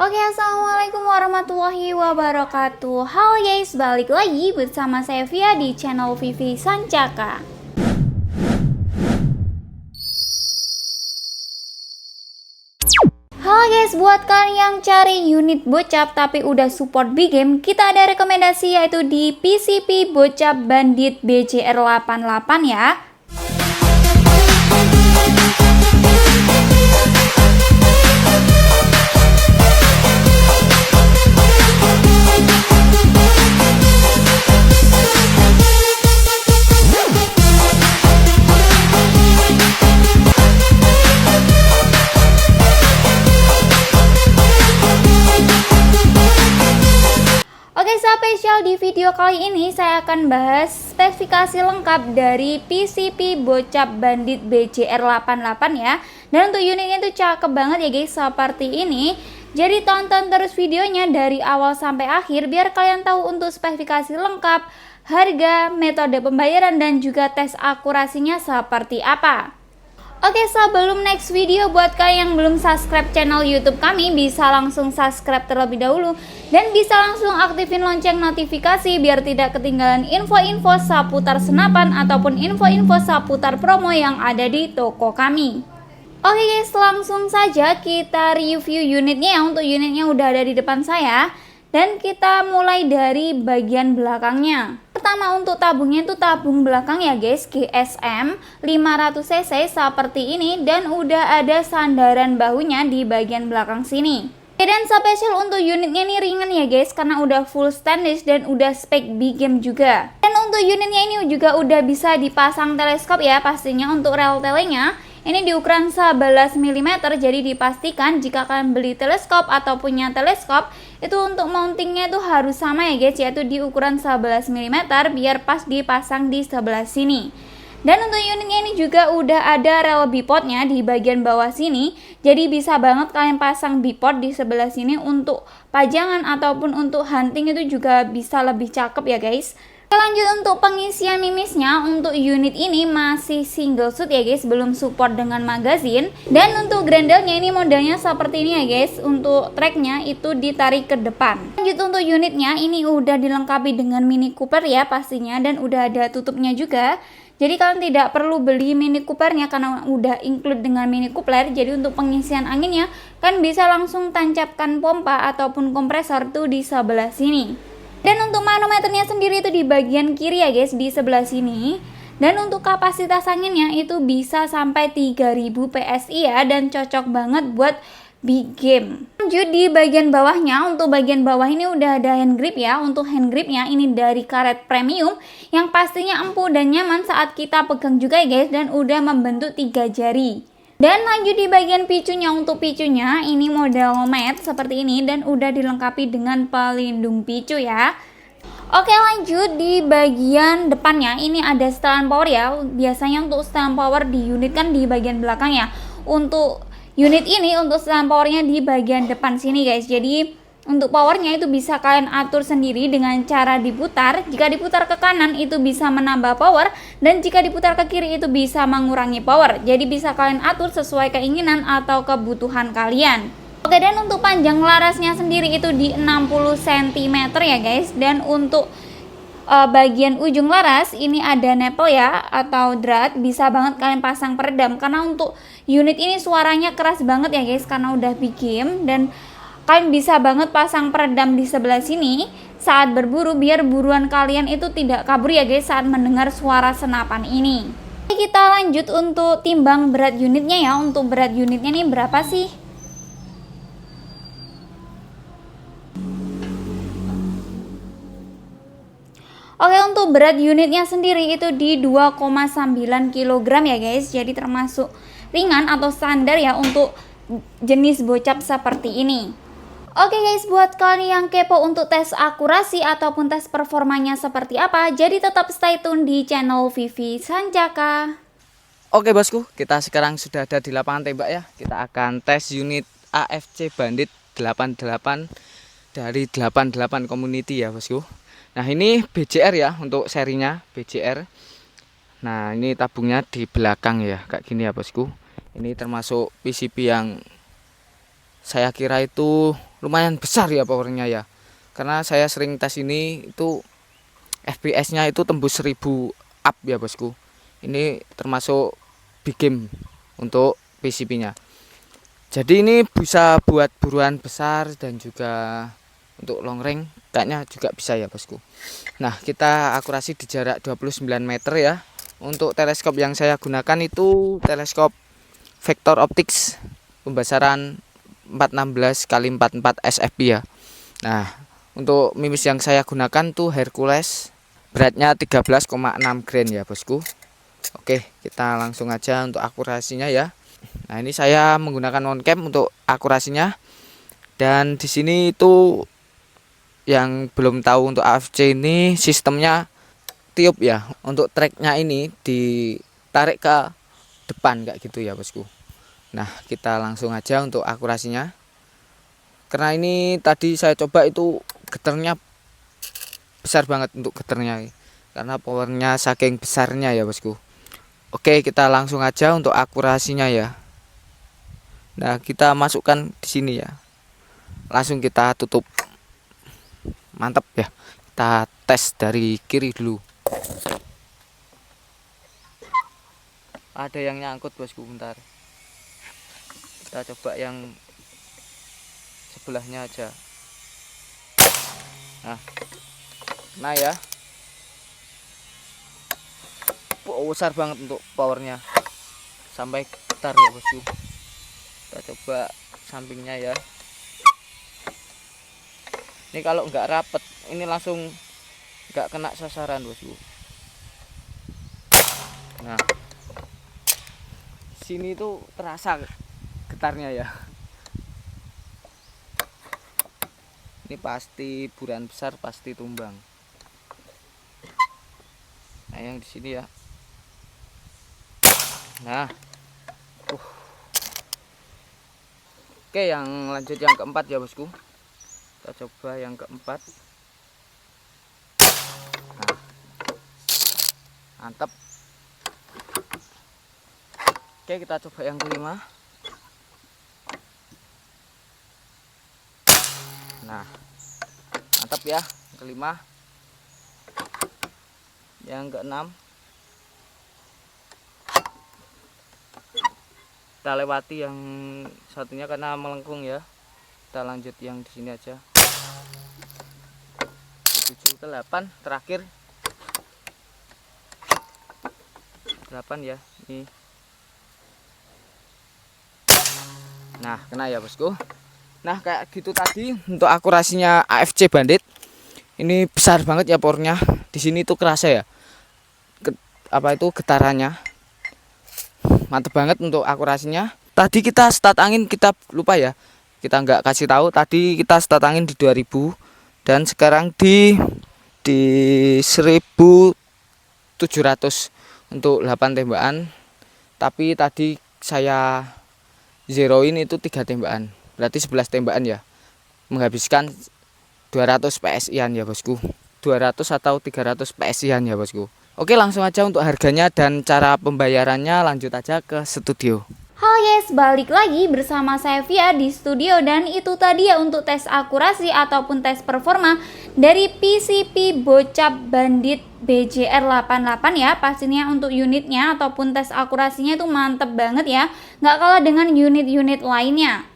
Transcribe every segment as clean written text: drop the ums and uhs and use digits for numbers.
Oke, assalamualaikum warahmatullahi wabarakatuh. Halo guys, balik lagi bersama saya Via di channel Vivi Sancaka. Halo guys, buat kalian yang cari unit bocap tapi udah support big game, kita ada rekomendasi yaitu di PCP Bocap Bandit BCR88 ya. Oke, spesial di video kali ini saya akan bahas spesifikasi lengkap dari PCP Bocap Bandit BCR88 ya. Dan untuk unitnya itu cakep banget ya guys, seperti ini. Jadi tonton terus videonya dari awal sampai akhir biar kalian tahu untuk spesifikasi lengkap, harga, metode pembayaran dan juga tes akurasinya seperti apa. Oke, sebelum next video, buat kalian yang belum subscribe channel YouTube kami, bisa langsung subscribe terlebih dahulu dan bisa langsung aktifin lonceng notifikasi biar tidak ketinggalan info-info seputar senapan ataupun info-info seputar promo yang ada di toko kami. Oke guys, langsung saja kita review unitnya. Untuk unitnya udah ada di depan saya dan kita mulai dari bagian belakangnya. Pertama, untuk tabungnya itu tabung belakang ya guys, GSM 500cc seperti ini dan udah ada sandaran bahunya di bagian belakang sini. Dan spesial untuk unitnya ini ringan ya guys, karena udah full stainless dan udah spek big game juga. Dan untuk unitnya ini juga udah bisa dipasang teleskop ya, pastinya untuk rel telenya ini di ukuran 11 mm, jadi dipastikan jika kalian beli teleskop atau punya teleskop itu untuk mountingnya itu harus sama ya guys, yaitu di ukuran 11 mm biar pas dipasang di sebelah sini. Dan untuk unitnya ini juga udah ada rel bipodnya di bagian bawah sini, jadi bisa banget kalian pasang bipod di sebelah sini untuk pajangan ataupun untuk hunting itu juga bisa lebih cakep ya guys. Lanjut untuk pengisian mimisnya, untuk unit ini masih single shoot ya guys, belum support dengan magazine. Dan untuk grendelnya ini modelnya seperti ini ya guys, untuk tracknya itu ditarik ke depan. Lanjut untuk unitnya ini udah dilengkapi dengan Mini Cooper ya pastinya, dan udah ada tutupnya juga. Jadi kalian tidak perlu beli Mini Coopernya karena udah include dengan Mini Coupler. Jadi untuk pengisian anginnya kan bisa langsung tancapkan pompa ataupun kompresor tuh di sebelah sini. Dan untuk manometernya sendiri itu di bagian kiri ya guys, di sebelah sini. Dan untuk kapasitas anginnya itu bisa sampai 3000 PSI ya, dan cocok banget buat big game. Lanjut di bagian bawahnya, untuk bagian bawah ini udah ada hand grip ya. Untuk hand gripnya ini dari karet premium yang pastinya empuk dan nyaman saat kita pegang juga ya guys, dan udah membentuk 3 jari. Dan lanjut di bagian picunya, untuk picunya ini model matte seperti ini dan udah dilengkapi dengan pelindung picu ya. Oke, lanjut di bagian depannya ini ada setelan power ya. Biasanya untuk setelan power di unit kan di bagian belakang ya. Untuk unit ini untuk setelan powernya di bagian depan sini guys. Jadi untuk powernya itu bisa kalian atur sendiri dengan cara diputar. Jika diputar ke kanan itu bisa menambah power, dan jika diputar ke kiri itu bisa mengurangi power. Jadi bisa kalian atur sesuai keinginan atau kebutuhan kalian. Oke, dan untuk panjang larasnya sendiri itu di 60 cm ya guys. Dan untuk bagian ujung laras ini ada nipple ya atau drat, bisa banget kalian pasang peredam karena untuk unit ini suaranya keras banget ya guys karena udah big game. Dan kalian bisa banget pasang peredam di sebelah sini saat berburu biar buruan kalian itu tidak kabur ya guys saat mendengar suara senapan ini. Kita lanjut untuk timbang berat unitnya ya. Untuk berat unitnya ini berapa sih? Oke, untuk berat unitnya sendiri itu di 2,9 kg ya guys. Jadi termasuk ringan atau standar ya untuk jenis bocap seperti ini. Oke guys, buat kalian yang kepo untuk tes akurasi ataupun tes performanya seperti apa, jadi tetap stay tune di channel Vivi Sancaka. Oke bosku, kita sekarang sudah ada di lapangan tembak ya. Kita akan tes unit AFC Bandit 88 dari 88 community ya bosku. Nah ini BCR ya, untuk serinya BCR. Nah ini tabungnya di belakang ya, kayak gini ya bosku. Ini termasuk PCP yang saya kira itu lumayan besar ya powernya ya. Karena saya sering tes ini itu FPS-nya itu tembus 1000 up ya bosku. Ini termasuk big game untuk PCP-nya. Jadi ini bisa buat buruan besar dan juga untuk long range kayaknya juga bisa ya bosku. Nah, kita akurasi di jarak 29 meter ya. Untuk teleskop yang saya gunakan itu teleskop Vector Optics pembesaran 416 x 44 SFP ya. Nah, untuk mimis yang saya gunakan tuh Hercules, beratnya 13,6 gram ya bosku. Oke, kita langsung aja untuk akurasinya ya. Nah, ini saya menggunakan on cam untuk akurasinya. Dan di sini itu yang belum tahu untuk AFC ini sistemnya tiup ya. Untuk tracknya ini ditarik ke depan kayak gitu ya bosku. Nah, kita langsung aja untuk akurasinya. Karena ini tadi saya coba itu getarnya besar banget untuk getarnya. Karena powernya saking besarnya ya bosku. Oke, kita langsung aja untuk akurasinya ya. Nah, kita masukkan di sini ya. Langsung kita tutup. Mantap ya. Kita tes dari kiri dulu. Ada yang nyangkut bosku, bentar. Kita coba yang sebelahnya aja. Nah ya. Besar banget untuk powernya, sampai getar ya bosku. Kita coba sampingnya ya. Ini kalau nggak rapet ini langsung nggak kena sasaran bosku. Nah, sini tuh terasa getarnya ya. Ini pasti buruan besar, pasti tumbang. Nah, yang di sini ya. Nah, oke, yang lanjut yang keempat ya bosku. Kita coba yang keempat. Nah, mantap. Oke, kita coba yang kelima. Nah, mantap ya, yang kelima. Yang keenam. Kita lewati yang satunya karena melengkung ya. Kita lanjut yang di sini aja. 7 ke 8 terakhir. 8 ya. Ini. Nah, kena ya bosku. Nah, kayak gitu tadi untuk akurasinya AFC Bandit. Ini besar banget ya powernya. Di sini tuh kerasa ya. Getarannya. Mantep banget untuk akurasinya. Tadi kita start angin kita lupa ya. Kita nggak kasih tahu. Tadi kita start angin di 2000 dan sekarang di 1700 untuk 8 tembakan. Tapi tadi saya zeroin itu 3 tembakan. Berarti 11 tembakan ya. Menghabiskan 200 PSI-an ya bosku. 200 atau 300 PSI-an ya bosku. Oke, langsung aja untuk harganya dan cara pembayarannya, lanjut aja ke studio. Halo guys, balik lagi bersama saya Via di studio. Dan itu tadi ya untuk tes akurasi ataupun tes performa dari PCP Bocap Bandit BJR88 ya. Pastinya untuk unitnya ataupun tes akurasinya itu mantep banget ya, nggak kalah dengan unit-unit lainnya.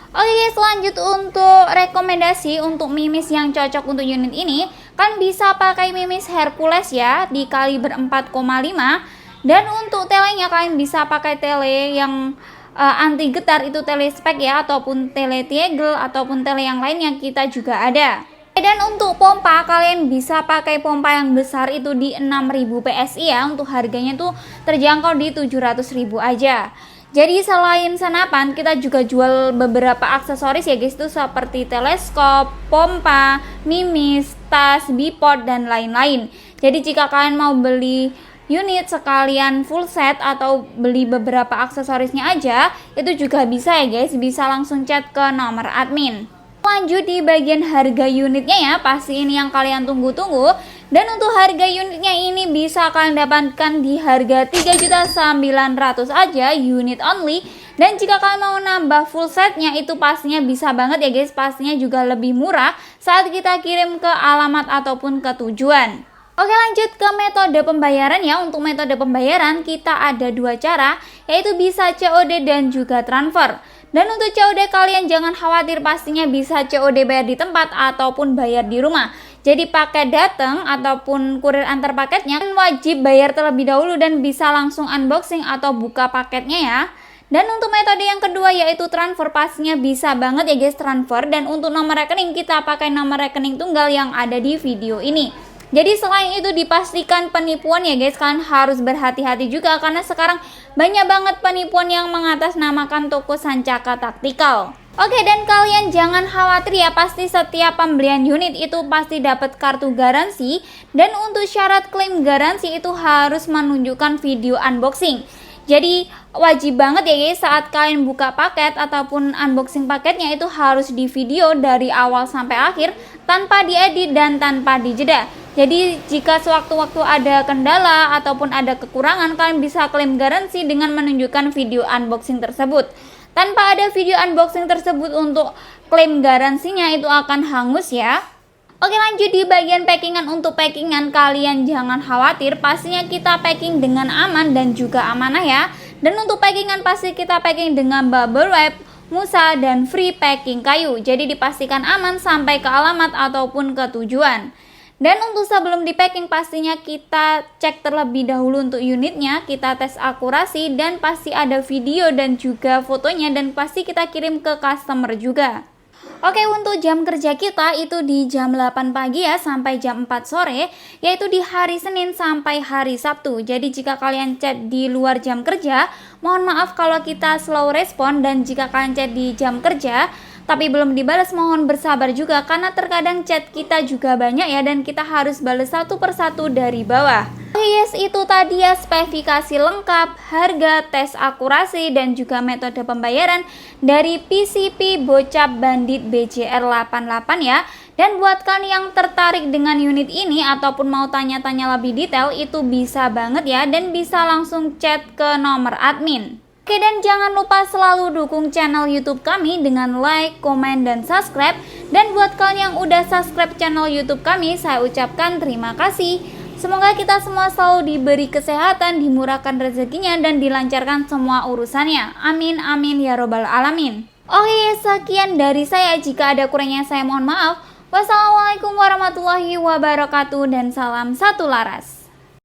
Oke guys, lanjut untuk rekomendasi untuk mimis yang cocok untuk unit ini. Kan bisa pakai mimis Hercules ya, di kaliber 4,5. Dan untuk telenya kalian bisa pakai tele yang anti getar, itu tele spek ya, ataupun tele Tiegel, ataupun tele yang lain yang kita juga ada. Dan untuk pompa kalian bisa pakai pompa yang besar itu di 6000 PSI ya. Untuk harganya tuh terjangkau di 700.000 aja. Jadi selain senapan, kita juga jual beberapa aksesoris ya guys, itu seperti teleskop, pompa, mimis, tas, bipod, dan lain-lain. Jadi jika kalian mau beli unit sekalian full set atau beli beberapa aksesorisnya aja, itu juga bisa ya guys, bisa langsung chat ke nomor admin. Lanjut di bagian harga unitnya ya, pasti ini yang kalian tunggu-tunggu. Dan untuk harga unitnya ini bisa kalian dapatkan di harga 3.900.000 aja, unit only. Dan jika kalian mau nambah full setnya itu pastinya bisa banget ya guys, pastinya juga lebih murah saat kita kirim ke alamat ataupun ke tujuan. Oke, lanjut ke metode pembayaran ya. Untuk metode pembayaran kita ada dua cara, yaitu bisa COD dan juga transfer. Dan untuk COD kalian jangan khawatir, pastinya bisa COD bayar di tempat ataupun bayar di rumah. Jadi paket datang ataupun kurir antar paketnya wajib bayar terlebih dahulu dan bisa langsung unboxing atau buka paketnya ya. Dan untuk metode yang kedua yaitu transfer, pastinya bisa banget ya guys transfer. Dan untuk nomor rekening kita pakai nomor rekening tunggal yang ada di video ini. Jadi selain itu dipastikan penipuan ya guys, kalian harus berhati-hati juga karena sekarang banyak banget penipuan yang mengatasnamakan toko Sancaka Taktikal. Oke, dan kalian jangan khawatir ya, pasti setiap pembelian unit itu pasti dapat kartu garansi. Dan untuk syarat klaim garansi itu harus menunjukkan video unboxing. Jadi wajib banget ya guys, saat kalian buka paket ataupun unboxing paketnya itu harus di video dari awal sampai akhir tanpa diedit dan tanpa dijeda. Jadi jika sewaktu-waktu ada kendala ataupun ada kekurangan, kalian bisa klaim garansi dengan menunjukkan video unboxing tersebut. Tanpa ada video unboxing tersebut untuk klaim garansinya itu akan hangus ya. Oke, lanjut di bagian packingan. Untuk packingan kalian jangan khawatir, pastinya kita packing dengan aman dan juga amanah ya. Dan untuk packingan pasti kita packing dengan bubble wrap, musa, dan free packing kayu. Jadi dipastikan aman sampai ke alamat ataupun ke tujuan. Dan untuk sebelum di packing pastinya kita cek terlebih dahulu untuk unitnya, kita tes akurasi dan pasti ada video dan juga fotonya dan pasti kita kirim ke customer juga. Oke, untuk jam kerja kita itu di jam 8 pagi ya sampai jam 4 sore, yaitu di hari Senin sampai hari Sabtu. Jadi jika kalian chat di luar jam kerja, mohon maaf kalau kita slow respon, dan jika kalian chat di jam kerja tapi belum dibalas, mohon bersabar juga karena terkadang chat kita juga banyak ya dan kita harus balas satu persatu dari bawah. Yes, itu tadi ya spesifikasi lengkap, harga, tes akurasi, dan juga metode pembayaran dari PCP Bocap Bandit BCR88 ya. Dan buat kalian yang tertarik dengan unit ini ataupun mau tanya-tanya lebih detail, itu bisa banget ya dan bisa langsung chat ke nomor admin. Oke, dan jangan lupa selalu dukung channel YouTube kami dengan like, komen, dan subscribe. Dan buat kalian yang udah subscribe channel YouTube kami, saya ucapkan terima kasih. Semoga kita semua selalu diberi kesehatan, dimurahkan rezekinya, dan dilancarkan semua urusannya. Amin, amin, ya robbal alamin. Oke, sekian dari saya. Jika ada kurangnya saya mohon maaf. Wassalamualaikum warahmatullahi wabarakatuh, dan salam satu laras.